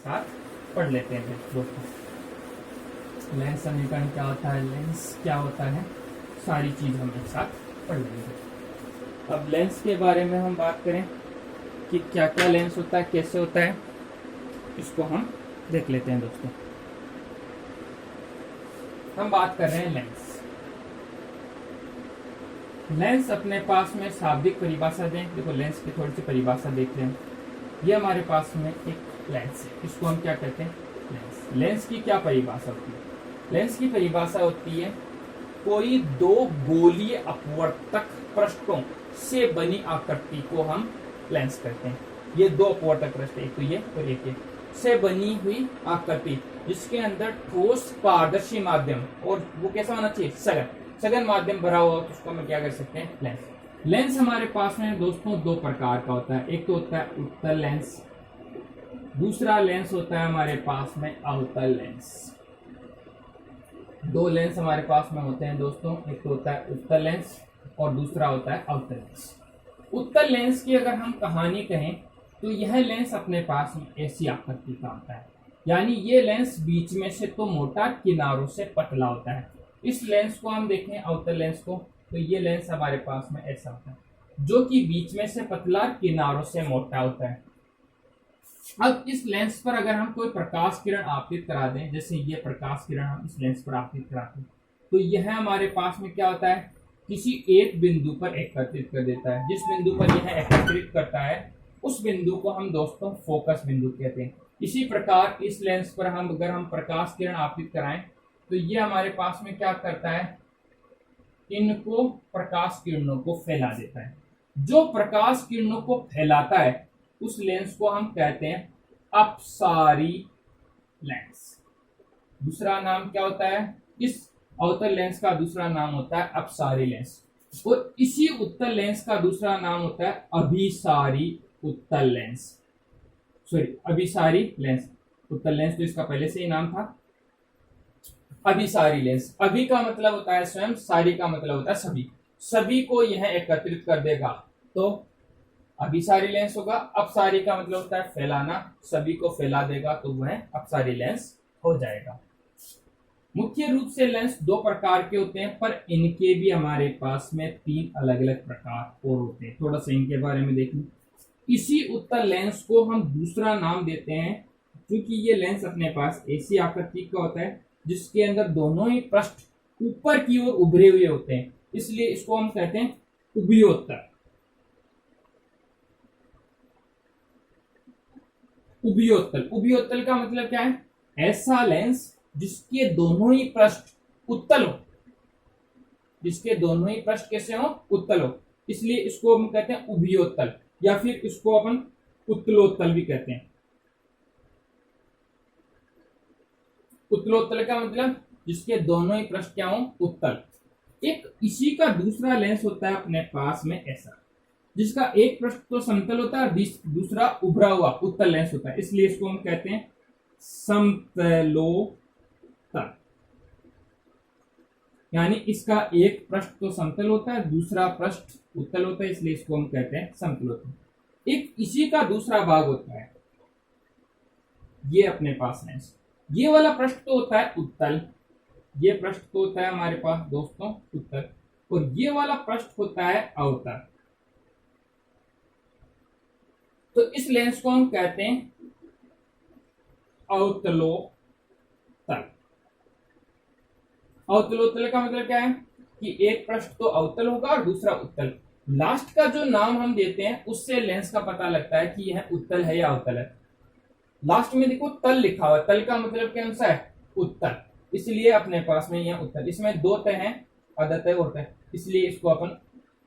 साथ पढ़ लेते हैं दोस्तों। लेंस समीकरण क्या होता है, लेंस क्या होता है, सारी चीज हम एक साथ पढ़ लेंगे। अब लेंस के बारे में हम बात करें कि क्या क्या लेंस होता है, कैसे होता है, इसको हम देख लेते हैं दोस्तों। हम बात कर रहे हैं लेंस। लेंस अपने पास में शाब्दिक परिभाषा दें, देखो लेंस की थोड़ी सी परिभाषा देख लें। ये हमारे पास में एक लेंस है, इसको हम क्या कहते हैं, लेंस। लेंस की क्या परिभाषा होती है, लेंस की परिभाषा होती है कोई दो गोलीय अपवर्तक पृष्ठों से बनी आकृति को हम लेंस कहते हैं। ये दो अपवर्तक पृष्ठ, एक तो ये और एक ये, से बनी हुई आकृति जिसके अंदर ठोस पारदर्शी माध्यम, और वो कैसा होना चाहिए, सघन माध्यम भरा हुआ, तो उसको हम क्या कर सकते हैं, लेंस। लेंस हमारे पास में दोस्तों दो प्रकार का होता है, एक तो होता है उत्तल लेंस, दूसरा लेंस होता है हमारे पास में अवतल लेंस। दो लेंस हमारे पास में होते हैं दोस्तों, एक तो होता है उत्तल लेंस और दूसरा होता है अवतल लेंस। उत्तल लेंस की अगर हम कहानी कहें तो यह लेंस अपने पास में ऐसी आकृति का होता है, यानी ये लेंस बीच में से तो मोटा, किनारों से पतला होता है। इस लेंस को हम देखें, अवतल लेंस को, तो ये लेंस हमारे पास में ऐसा होता है जो कि बीच में से पतला, किनारों से मोटा होता है। अब इस लेंस पर अगर हम कोई प्रकाश किरण आपतित करा दें, जैसे ये प्रकाश किरण हम इस लेंस पर आपतित कराते हैं, तो यह हमारे पास में क्या होता है, किसी एक बिंदु पर एकत्रित कर देता है। जिस बिंदु पर यह एकत्रित करता है उस बिंदु को हम दोस्तों फोकस बिंदु कहते हैं। इसी प्रकार इस लेंस पर हम अगर हम प्रकाश किरण आपतित कराएं तो ये हमारे पास में क्या करता है, इनको प्रकाश किरणों को फैला देता है। जो प्रकाश किरणों को फैलाता है उस लेंस को हम कहते हैं अपसारी लेंस। दूसरा नाम क्या होता है, इस अवतल लेंस का दूसरा नाम होता है अपसारी लेंस, और इसी उत्तल लेंस का दूसरा नाम होता है अभिसारी उत्तल लेंस, सॉरी अभिसारी लेंस। उत्तल लेंस तो इसका पहले से ही नाम था, अभिसारी लेंस। अभि का मतलब होता है स्वयं, सारी का मतलब होता है सभी, सभी को यह एकत्रित कर देगा तो अभिसारी लेंस होगा। अपसारी का मतलब होता है फैलाना, सभी को फैला देगा तो वह अपसारी लेंस हो जाएगा। मुख्य रूप से लेंस दो प्रकार के होते हैं, पर इनके भी हमारे पास में तीन अलग अलग प्रकार और होते हैं। थोड़ा सा इनके बारे में देखें। इसी उत्तल लेंस को हम दूसरा नाम देते हैं क्योंकि ये लेंस अपने पास ऐसी आकृति का होता है जिसके अंदर दोनों ही पृष्ठ ऊपर की ओर उभरे हुए होते हैं, इसलिए इसको हम कहते हैं उभयोत्तल। उभयोत्तल, उभयोत्तल का मतलब क्या है, ऐसा लेंस जिसके दोनों ही पृष्ठ उत्तल हो, जिसके दोनों ही पृष्ठ कैसे हो, उत्तल हो, इसलिए इसको हम कहते हैं उभयोत्तल, या फिर इसको अपन उत्तलोत्तल भी कहते हैं। उत्तलोत्तल का मतलब जिसके दोनों ही पृष्ठ क्या हो, उत्तल। एक इसी का दूसरा लेंस होता है अपने पास में ऐसा, जिसका एक पृष्ठ तो समतल होता है, दूसरा उभरा हुआ उत्तल लेंस होता है, इसलिए इसको हम कहते हैं समतलोत्तल। यानी इसका एक पृष्ठ तो समतल होता है, दूसरा पृष्ठ उत्तल होता है, इसलिए इसको हम कहते हैं समतलोत्तल। एक इसी का दूसरा भाग होता है ये अपने पास लेंस, ये वाला पृष्ठ तो होता है उत्तल, ये पृष्ठ तो होता है हमारे पास दोस्तों उत्तल, और ये वाला पृष्ठ होता है अवतल। तो इस लेंस को हम कहते हैं अवतलोत्तल। अवतलोत्तल का मतलब क्या है कि एक पृष्ठ तो अवतल होगा और दूसरा उत्तल। लास्ट का जो नाम हम देते हैं उससे लेंस का पता लगता है कि यह उत्तल है या अवतल है। लास्ट में देखो तल लिखा हुआ है, तल का मतलब क्या सा है, उत्तल, इसलिए अपने पास में यह उत्तल। इसमें दो तय हैं, आधा तय और तय, इसलिए इसको अपन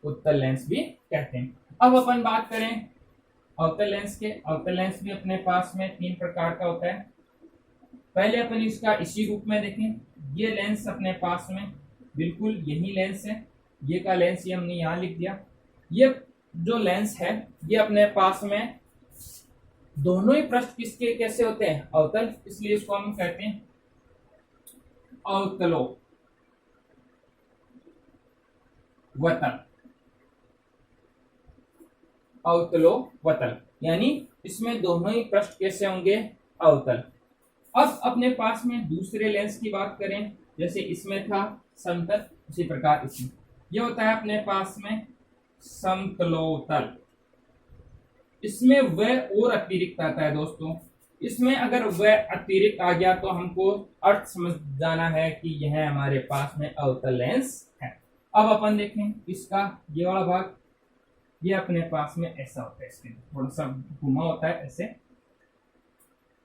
उत्तल लेंस भी कहते हैं। अब अपन बात करें अवतल लेंस के। अवतल लेंस भी अपने पास में तीन प्रकार का होता है। पहले अपन इसका इसी रूप में देखें, ये लेंस अपने पास में बिल्कुल यही लेंस है, ये का लेंस ये हमने यहाँ लिख दिया। ये जो लेंस है ये अपने पास में दोनों ही पृष्ठ किसके कैसे होते हैं, अवतल, इसलिए इसको हम कहते हैं अवतलोत्तल। अवतलोत्तल यानी इसमें दोनों ही पृष्ठ कैसे होंगे, अवतल। अब अपने पास में दूसरे लेंस की बात करें, जैसे इसमें था समतल, उसी प्रकार इसमें यह होता है अपने पास में समतलोतल। इसमें वह और अतिरिक्त आता है दोस्तों। इसमें अगर वह अतिरिक्त आ गया तो हमको अर्थ समझ जाना है कि यह हमारे पास में अवतल लेंस है। अब अपन देखें इसका ये वाला भाग, ये अपने पास में ऐसा होता है, इसके थोड़ा सा घुमा होता है ऐसे।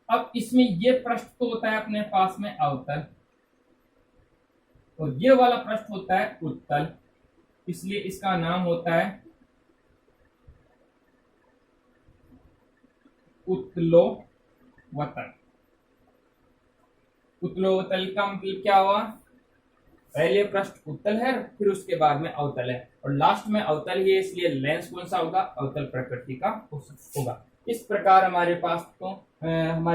अब इसमें ये पृष्ठ तो होता है अपने पास में अवतल, और ये वाला पृष्ठ होता है उत्तल, इसलिए इसका नाम होता है उत्तलोवतल। उत्तलोवतल का मतलब क्या हुआ, पहले पृष्ठ उत्तल है, फिर उसके बाद में अवतल है, और लास्ट में अवतल ही है, इसलिए लेंस कौन सा होगा, अवतल प्रकृति का होगा। इस प्रकार हमारे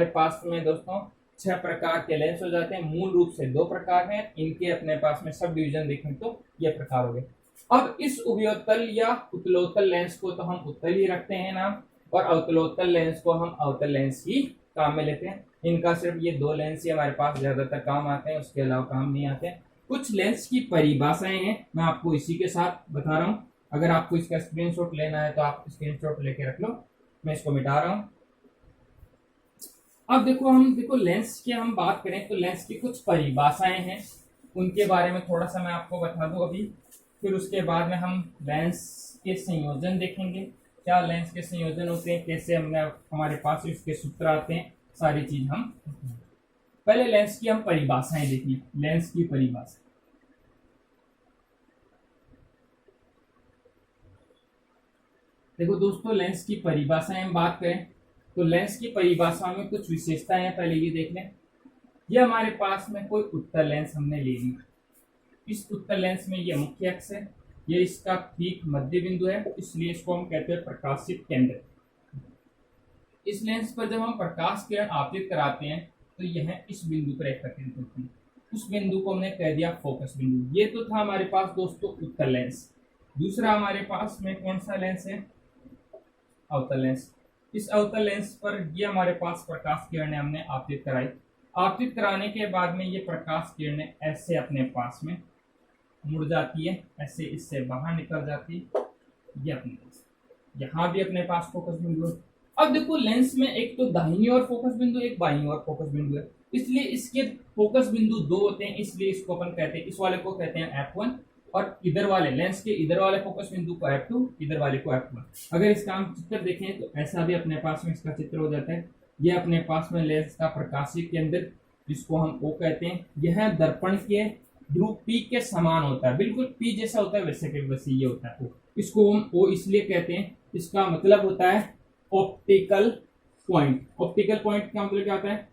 पास में दोस्तों 6 प्रकार के लेंस हो जाते हैं। मूल रूप से 2 प्रकार हैं, इनके अपने पास में सब डिवीजन देखें तो ये प्रकार हो गए। अब इस उभयोत्तल या उत्तलोत्तल लेंस को तो हम उत्तल ही रखते हैं नाम, और अवतलोत्तल लेंस को हम अवतल लेंस ही काम में लेते हैं। इनका सिर्फ ये 2 लेंस ही हमारे पास ज्यादातर काम आते हैं, उसके अलावा काम नहीं आते। कुछ लेंस की परिभाषाएं हैं, मैं आपको इसी के साथ बता रहा हूँ। अगर आपको इसका स्क्रीनशॉट लेना है तो आप स्क्रीनशॉट लेके रख लो, मैं इसको मिटा रहा हूँ। अब देखो लेंस की हम बात करें तो लेंस की कुछ परिभाषाएं हैं, उनके बारे में थोड़ा सा मैं आपको बता दूं अभी। फिर उसके बाद में हम लेंस के संयोजन देखेंगे, क्या लेंस के संयोजन होते हैं, कैसे हमारे पास इसके सूत्र आते हैं, सारी चीज हम पहले लेंस की हम परिभाषाएं देखिए। लेंस की परिभाषा देखो दोस्तों, लेंस की परिभाषाएं हम बात करें तो लेंस की परिभाषा में कुछ विशेषताएं हैं, पहले ये देख लें। ये हमारे पास में कोई उत्तल लेंस हमने ले लिया, इस उत्तल लेंस में ये मुख्य अक्ष है, ये इसका ठीक मध्य बिंदु है, इसलिए इसको हम कहते हैं प्रकाशित केंद्र। इस लेंस पर जब हम प्रकाश किरण आपतित कराते हैं तो यह इस बिंदु पर एकत्रित होती है, उस बिंदु को हमने कह दिया फोकस बिंदु। ये तो था हमारे पास दोस्तों उत्तल लेंस। दूसरा हमारे पास में कौन सा लेंस है, अवतल लेंस। इस अवतल लेंस पर ये हमारे पास प्रकाश किरणें हमने आपतित कराई। आपतित कराने के बाद में ये प्रकाश किरणें ऐसे अपने पास में मुड़ जाती है, ऐसे इससे बाहर निकल जाती है, ये अपने पास यहाँ भी अपने पास फोकस बिंदु है। अब देखो लेंस में एक तो दाहिनी ओर फोकस बिंदु, एक बाईं ओर फोकस बिंदु है, इसलिए इसके फोकस बिंदु 2 होते हैं, इसलिए इसको अपन कहते हैं, इस वाले को कहते हैं f1, और इधर वाले लेंस के इधर वाले फोकस बिंदु को f2, इधर वाले को f1। अगर इसका हम चित्र देखें तो ऐसा भी अपने पास में इसका चित्र हो जाता है। यह अपने पास में लेंस का प्रकाशीय केंद्र, जिसको हम O कहते हैं, यह दर्पण के ध्रुव P के समान होता है, बिल्कुल P जैसा होता है वैसे के वैसे ये होता है O। इसको हम O इसलिए कहते हैं, इसका मतलब होता है ऑप्टिकल पॉइंट। ऑप्टिकल पॉइंट का मतलब क्या होता है,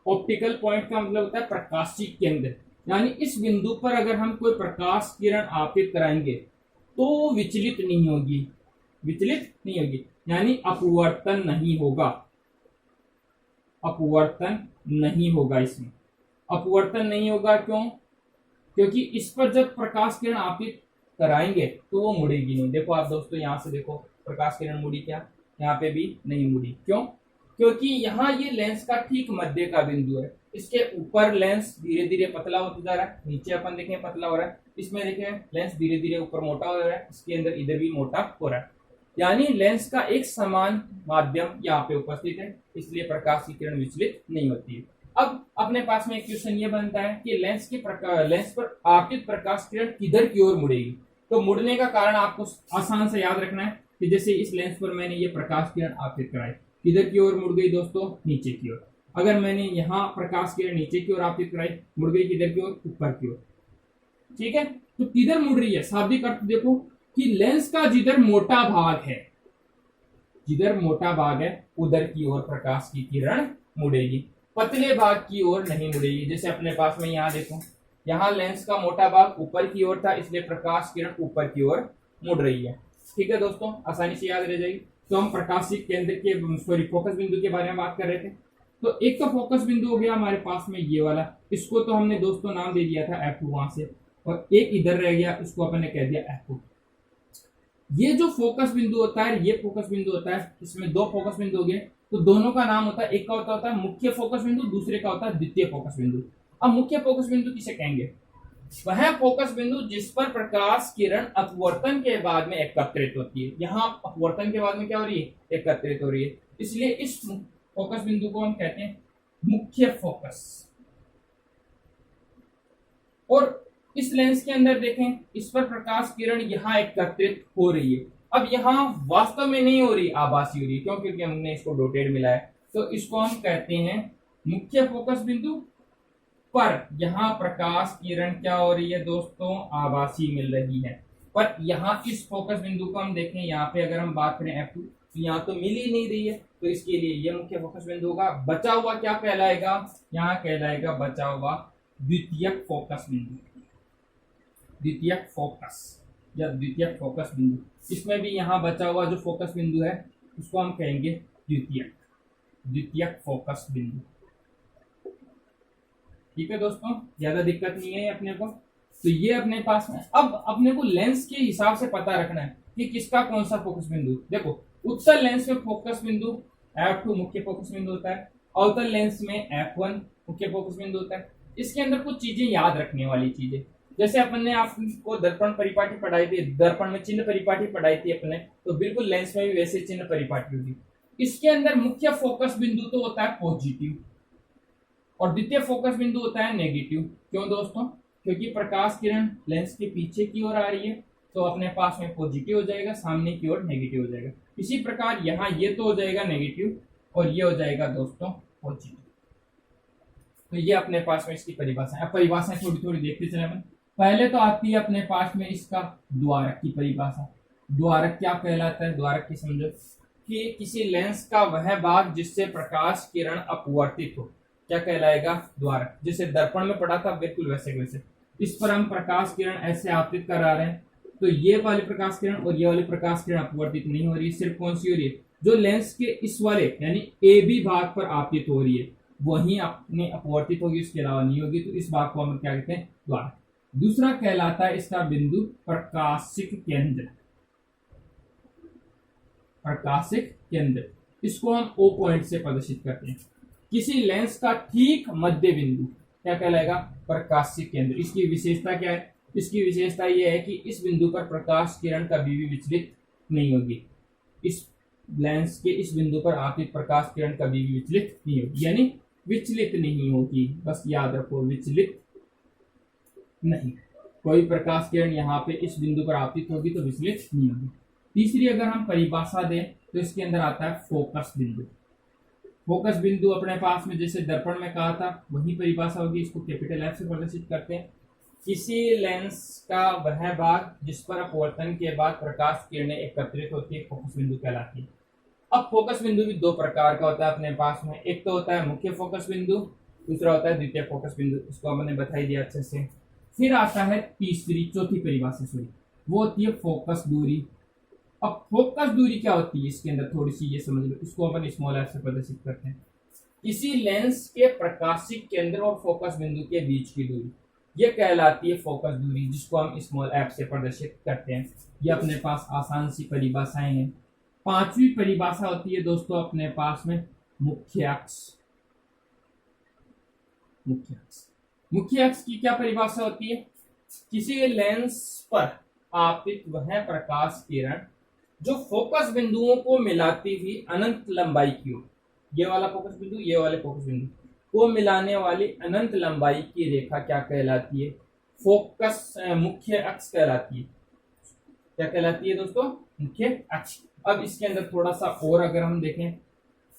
ऑप्टिकल पॉइंट का मतलब होता है प्रकाशीय केंद्र, यानी इस बिंदु पर अगर हम कोई प्रकाश किरण आपतित कराएंगे तो विचलित नहीं होगी, विचलित नहीं होगी, यानी अपवर्तन नहीं होगा, अपवर्तन नहीं होगा। इसमें अपवर्तन नहीं होगा, क्यों, क्योंकि इस पर जब प्रकाश किरण आपतित कराएंगे तो वो मुड़ेगी नहीं। देखो आप दोस्तों यहाँ से देखो, प्रकाश किरण मुड़ी क्या, यहाँ पे भी नहीं मुड़ी, क्यों, क्योंकि यहाँ ये लेंस का ठीक मध्य का बिंदु है। इसके ऊपर लेंस धीरे धीरे पतला होता जा रहा है, नीचे अपन देखें पतला हो रहा है, इसमें देखें लेंस धीरे धीरे ऊपर मोटा हो रहा है, इसके अंदर इधर भी मोटा हो रहा है, यानी लेंस का एक समान माध्यम यहाँ पे उपस्थित है, इसलिए प्रकाश की किरण विचलित नहीं होती है। अब अपने पास में एक क्वेश्चन ये बनता है कि लेंस पर आपतित प्रकाश किरण किधर की ओर मुड़ेगी। तो मुड़ने का कारण आपको आसान से याद रखना है कि जैसे इस लेंस पर मैंने ये प्रकाश किरण आपतित कराई, किधर की ओर मुड़ गई दोस्तों, नीचे की ओर। अगर मैंने यहाँ प्रकाश किरण नीचे की ओर आपतित कराई, मुड़ गई किधर की ओर, ऊपर की ओर। ठीक है, तो किधर मुड़ रही है, शाब्दिक अर्थ देखो कि लेंस का जिधर मोटा भाग है, जिधर मोटा भाग है उधर की ओर प्रकाश की किरण मुड़ेगी, पतले भाग की ओर नहीं मुड़ेगी। जैसे अपने पास में यहाँ देखो, यहाँ लेंस का मोटा भाग ऊपर की ओर था, इसलिए प्रकाश किरण ऊपर की ओर मुड़ रही है। ठीक है दोस्तों, आसानी से याद रह जाएगी। तो हम प्रकाशित केंद्र के फोकस बिंदु के बारे में बात कर रहे थे। तो एक तो फोकस बिंदु हो गया हमारे पास में ये वाला, इसको तो हमने दोस्तों नाम दे दिया था f2 वहां से, और एक इधर रह गया, इसको अपन ने कह दिया f2। ये जो फोकस बिंदु होता है, ये फोकस बिंदु होता है, इसमें दो फोकस बिंदु हो गए, तो दोनों का नाम होता है, एक का होता है मुख्य फोकस बिंदु, दूसरे का होता है द्वितीय फोकस बिंदु। अब मुख्य फोकस बिंदु किसे कहेंगे? वह फोकस बिंदु जिस पर प्रकाश किरण अपवर्तन के बाद में एकत्रित होती है। यहाँ अपवर्तन के बाद में क्या हो रही है? एकत्रित हो रही है, इसलिए इस फोकस बिंदु को हम कहते हैं मुख्य फोकस। और इस लेंस के अंदर देखें, इस पर प्रकाश किरण यहाँ एकत्रित हो रही है। अब यहाँ वास्तव में नहीं हो रही, आभासी हो रही है। क्यों? क्योंकि हमने इसको डॉटेड मिला है, तो इसको हम कहते हैं मुख्य फोकस बिंदु। पर यहाँ प्रकाश किरण क्या हो रही है दोस्तों? आभासी मिल रही है। पर यहाँ इस फोकस बिंदु को हम देखें, यहाँ पे अगर हम बात करें F2, तो यहाँ तो मिल ही नहीं रही है, तो इसके लिए यह मुख्य फोकस बिंदु होगा। बचा हुआ क्या कहलाएगा? यहाँ कहलाएगा बचा हुआ द्वितीयक फोकस बिंदु, द्वितीयक फोकस या द्वितीयक फोकस बिंदु। इसमें भी यहाँ बचा हुआ जो फोकस बिंदु है उसको हम कहेंगे द्वितीयक, द्वितीयक फोकस बिंदु। ठीक है दोस्तों, ज्यादा दिक्कत नहीं है अपने को। तो ये अपने पास में, अब अपने को लेंस के हिसाब से पता रखना है कि किसका कौन सा फोकस बिंदु। देखो, उत्तल लेंस में फोकस बिंदु F2 मुख्य फोकस बिंदु होता है, अवतल लेंस में F1 मुख्य फोकस बिंदु होता है। इसके अंदर कुछ चीजें याद रखने वाली चीजें, जैसे अपन ने आपको दर्पण परिपाटी पढ़ाई थी, दर्पण में चिन्ह परिपाटी पढ़ाई थी अपने, तो बिल्कुल लेंस में भी वैसे चिन्ह परिपाटी होगी। इसके अंदर मुख्य फोकस बिंदु तो होता है पॉजिटिव और द्वितीय फोकस बिंदु होता है नेगेटिव। क्यों दोस्तों? क्योंकि प्रकाश किरण लेंस के पीछे की ओर आ रही है, तो अपने पास में पॉजिटिव हो जाएगा, सामने की ओर नेगेटिव हो जाएगा। इसी प्रकार यहाँ ये तो हो जाएगा नेगेटिव और ये हो जाएगा दोस्तों पॉजिटिव। तो ये अपने पास में इसकी परिभाषा है। अब परिभाषाएं थोड़ी थोड़ी देखते चले अपन। पहले तो आती है अपने पास में इसका द्वारक की परिभाषा। द्वारक क्या कहलाता है? द्वारक की समझो कि किसी लेंस का वह भाग जिससे प्रकाश किरण अपवर्तित हो, क्या कहलाएगा? द्वारक। जैसे दर्पण में पढ़ा था बिल्कुल वैसे वैसे, इस पर हम प्रकाश किरण ऐसे आपतित करा रहे हैं, तो ये वाली प्रकाश किरण और ये वाली प्रकाश किरण अपवर्तित नहीं हो रही है। सिर्फ कौन सी हो रही है? जो लेंस के इस वाले यानी ए बी भाग पर आपतित हो रही है वही अपने अपवर्तित होगी, उसके अलावा नहीं होगी। तो इस भाग को हम क्या कहते हैं? द्वारक। दूसरा कहलाता है इसका बिंदु प्रकाशिक केंद्र, प्रकाशिक केंद्र। इसको हम O पॉइंट से प्रदर्शित करते हैं। किसी लेंस का ठीक मध्य बिंदु क्या कहलाएगा? प्रकाशिक केंद्र। इसकी विशेषता क्या है? इसकी विशेषता यह है कि इस बिंदु पर प्रकाश किरण कभी भी विचलित नहीं होगी। इस लेंस के इस बिंदु पर आपतित प्रकाश किरण कभी भी विचलित नहीं होगी, यानी विचलित नहीं होगी। बस याद रखो, विचलित नहीं। कोई प्रकाश किरण यहाँ पे इस बिंदु पर आपतित होगी तो विचलित नहीं होगी। तीसरी अगर हम परिभाषा दें तो इसके अंदर आता है फोकस बिंदु। फोकस बिंदु अपने पास में जैसे दर्पण में कहा था वही परिभाषा होगी। इसको कैपिटल F से प्रदर्शित करते हैं। किसी लेंस का वह भाग जिस पर अपवर्तन के बाद प्रकाश किरणें एकत्रित होती है फोकस बिंदु कहलाती है। अब फोकस बिंदु भी दो प्रकार का होता है अपने पास में। एक तो होता है मुख्य फोकस बिंदु, दूसरा होता है द्वितीय फोकस बिंदु। इसको हमने बताई दिया अच्छे से। फिर आता है चौथी परिभाषा, वो होती है फोकस दूरी। अब फोकस दूरी क्या होती है इसके अंदर थोड़ी सी ये समझ लो। इसको अपन स्मॉल f से प्रदर्शित करते हैं। किसी लेंस के प्रकाशिक केंद्र और फोकस बिंदु के बीच की दूरी, ये कहलाती है फोकस दूरी, जिसको हम स्मॉल f से प्रदर्शित करते हैं। ये अपने पास आसान सी परिभाषाएं हैं। पांचवी परिभाषा होती है दोस्तों अपने पास में मुख्य अक्ष। मुख्य अक्ष, मुख्य अक्ष की क्या परिभाषा होती है? किसी लेंस पर आपतित वह प्रकाश किरण जो फोकस बिंदुओं को मिलाती हुई अनंत लंबाई की ओर, ये वाला फोकस बिंदु ये वाले फोकस बिंदु को मिलाने वाली अनंत लंबाई की रेखा क्या कहलाती है? फोकस मुख्य अक्ष कहलाती है। क्या कहलाती है दोस्तों? मुख्य अक्ष। अब इसके अंदर थोड़ा सा और अगर हम देखें,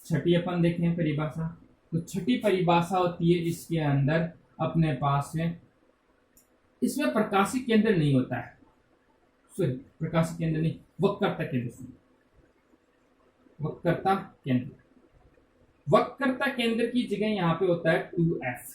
छठी अपन देखें परिभाषा, तो छठी परिभाषा होती है इसके अंदर अपने पास में, इसमें प्रकाशिक केंद्र नहीं होता है, सॉरी प्रकाशिक केंद्र नहीं, वक्रता केंद्र। वक्रता केंद्र, वक्रता केंद्र की जगह यहाँ पे होता है 2f।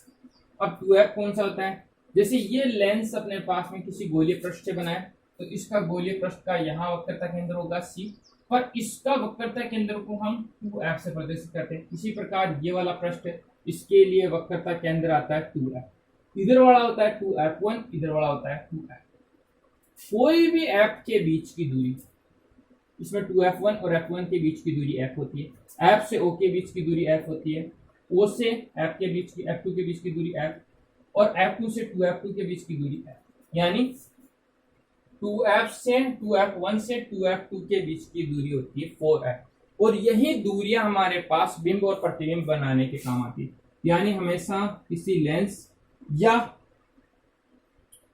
अब 2f कौन सा होता है? जैसे ये लेंस अपने पास में किसी गोलीय पृष्ठ से बना है, तो इसका गोलीय पृष्ठ का यहाँ वक्रता केंद्र होगा c, पर इसका वक्रता केंद्र को हम 2f से प्रदर्शित करते हैं। इसी प्रकार ये वाला पृष्ठ, इसके लिए वक्रता केंद्र आता है 2f। इधर वाला होता है 2f1, इधर वाला होता है 2f। कोई भी f के बीच की दूरी, इसमें 2f1 और f1 के बीच की दूरी f होती है, f से o के बीच की दूरी f होती है, o से f के बीच की f2 के बीच की दूरी f, और f2 से 2f2 के बीच की दूरी f, यानी 2f से 2f1 से 2f2 के बीच की दूरी होती है 4f। और यही दूरियां हमारे पास बिंब और प्रतिबिंब बनाने के काम आती है। यानी हमेशा किसी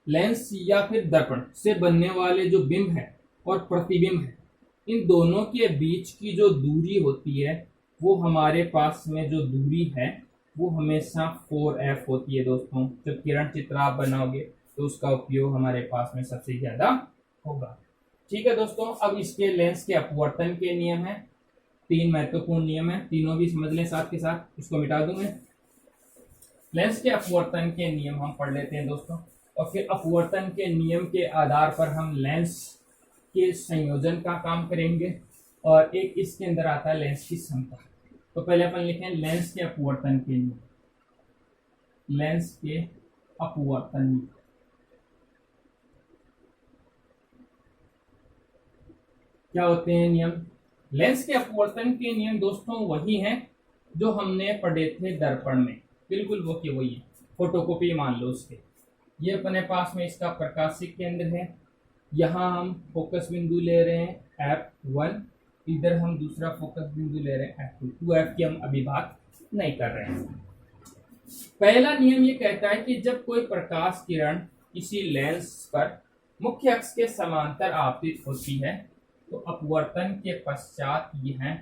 लेंस या फिर दर्पण से बनने वाले जो बिंब है और प्रतिबिंब है, इन दोनों के बीच की जो दूरी होती है वो हमारे पास में जो दूरी है वो हमेशा 4f होती है दोस्तों। जब किरण चित्र आप बनाओगे तो उसका उपयोग हमारे पास में सबसे ज्यादा होगा। ठीक है दोस्तों, अब इसके लेंस के अपवर्तन के नियम है, 3 महत्वपूर्ण नियम है, तीनों भी समझ लें साथ के साथ, इसको मिटा दूंगे। लेंस के अपवर्तन के नियम हम पढ़ लेते हैं दोस्तों, और फिर अपवर्तन के नियम के आधार पर हम लेंस के संयोजन का काम करेंगे, और एक इसके अंदर आता है लेंस की क्षमता। तो पहले अपन लिखें लेंस के अपवर्तन के नियम। लेंस के अपवर्तन क्या होते हैं नियम? लेंस के अपवर्तन के नियम दोस्तों वही हैं जो हमने पढ़े थे दर्पण में, बिल्कुल वो के वही है, फोटोकॉपी मान लो उसके। ये अपने पास में इसका प्रकाशिक केंद्र है, यहाँ हम फोकस बिंदु ले रहे हैं f1, इधर हम दूसरा फोकस बिंदु ले रहे हैं f2। 2f की हम अभी बात नहीं कर रहे हैं। पहला नियम ये कहता है कि जब कोई प्रकाश किरण किसी लेंस पर मुख्य अक्ष के समांतर आपतित होती है तो अपवर्तन के पश्चात यह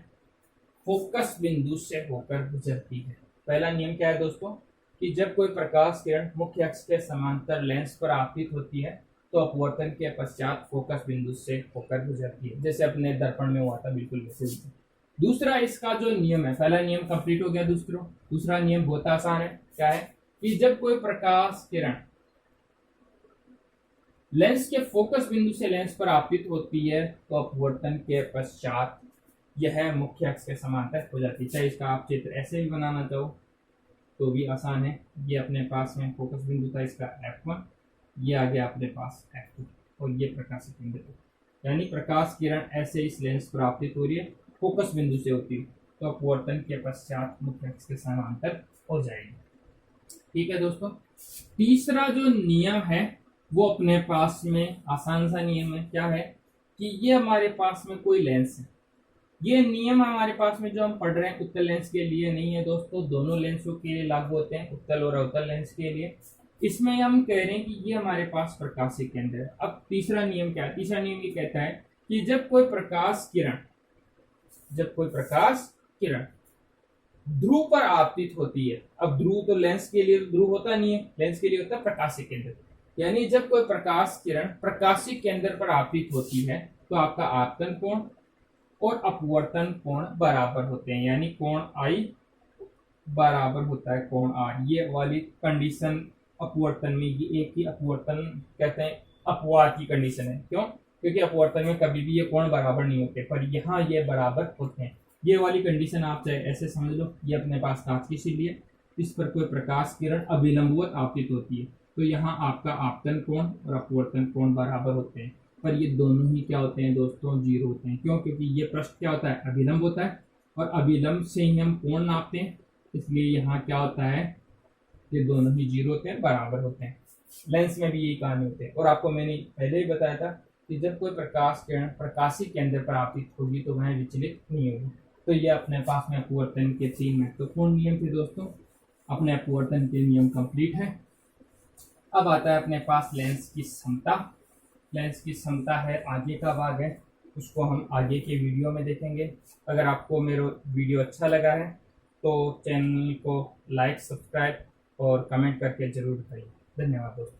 फोकस बिंदु से होकर गुजरती है। पहला नियम क्या है दोस्तों कि जब कोई प्रकाश किरण मुख्य अक्ष के समांतर लेंस पर आपतित होती है तो अपवर्तन के पश्चात फोकस बिंदु से होकर गुजरती है, जैसे अपने दर्पण में हुआ था, बिल्कुल वैसे। दूसरा इसका जो नियम है, पहला नियम कंप्लीट हो गया, दूसरा नियम बहुत आसान है। क्या है कि जब कोई प्रकाश किरण लेंस के फोकस बिंदु से लेंस पर आपतित होती है तो अपवर्तन के पश्चात यह मुख्य अक्ष के समांतर हो जाती है। चाहे इसका आप चित्र ऐसे भी बनाना चाहो तो भी आसान है। ये अपने पास में फोकस बिंदु था इसका f1, ये आ गया अपने पास f2, और ये प्रकाशिक केंद्र, यानी प्रकाश किरण ऐसे इस लेंस पर आपतित हो रही है, फोकस बिंदु से होती है तो अपवर्तन के पश्चात मुख्य अक्ष के समांतर हो जाएगी। ठीक है दोस्तों, तीसरा जो नियम है वो अपने पास में आसान सा नियम है। क्या है कि ये हमारे पास में कोई लेंस है, ये नियम हमारे पास में जो हम पढ़ रहे हैं उत्तल लेंस के लिए नहीं है दोस्तों, दोनों लेंसों के लिए लागू होते हैं, उत्तल और अवतल लेंस के लिए। इसमें हम कह रहे हैं कि ये हमारे पास प्रकाशिक केंद्र है। अब तीसरा नियम क्या है? तीसरा नियम ये कहता है कि जब कोई प्रकाश किरण ध्रुव पर आपतित होती है, अब ध्रुव तो लेंस के लिए ध्रुव होता नहीं है, लेंस के लिए होता है प्रकाशिक केंद्र, यानी जब कोई प्रकाश किरण प्रकाशिक केंद्र पर आपतित होती है तो आपका आपतन कोण और अपवर्तन कोण बराबर होते हैं, यानी कोण I बराबर होता है कोण R। ये वाली कंडीशन अपवर्तन में, ये एक ही अपवर्तन कहते हैं अपवाद की कंडीशन है। क्यों? क्योंकि अपवर्तन में कभी भी ये कोण बराबर नहीं होते, पर यहाँ ये बराबर होते हैं। ये वाली कंडीशन आप चाहे ऐसे समझ लो, ये अपने पास कांच की सिल्ली है, इस पर कोई प्रकाश किरण अभिलंबवत आपतित होती है तो यहाँ आपका आपतन कोण और अपवर्तन कोण बराबर होते हैं, पर ये दोनों ही क्या होते हैं दोस्तों? जीरो होते हैं। क्यों? क्योंकि ये पृष्ठ क्या होता है? अभिलंब होता है, और अभिलंब से ही हम कोण नापते हैं, इसलिए यहाँ क्या होता है? ये दोनों ही जीरो होते हैं, बराबर होते हैं। लेंस में भी यही कहानी होती है, और आपको मैंने पहले ही बताया था कि जब कोई प्रकाश किरण प्रकाशिक केंद्र पर आपतित होगी तो वह विचलित नहीं होगी। तो ये अपने पास में अपवर्तन के 3 महत्वपूर्ण नियम थे दोस्तों। अपने अपवर्तन के नियम कंप्लीट है। अब आता है अपने पास लेंस की क्षमता। लेंस की क्षमता है आगे का भाग है, उसको हम आगे के वीडियो में देखेंगे। अगर आपको मेरा वीडियो अच्छा लगा है तो चैनल को लाइक, सब्सक्राइब और कमेंट करके जरूर बताइए। धन्यवाद दोस्तों।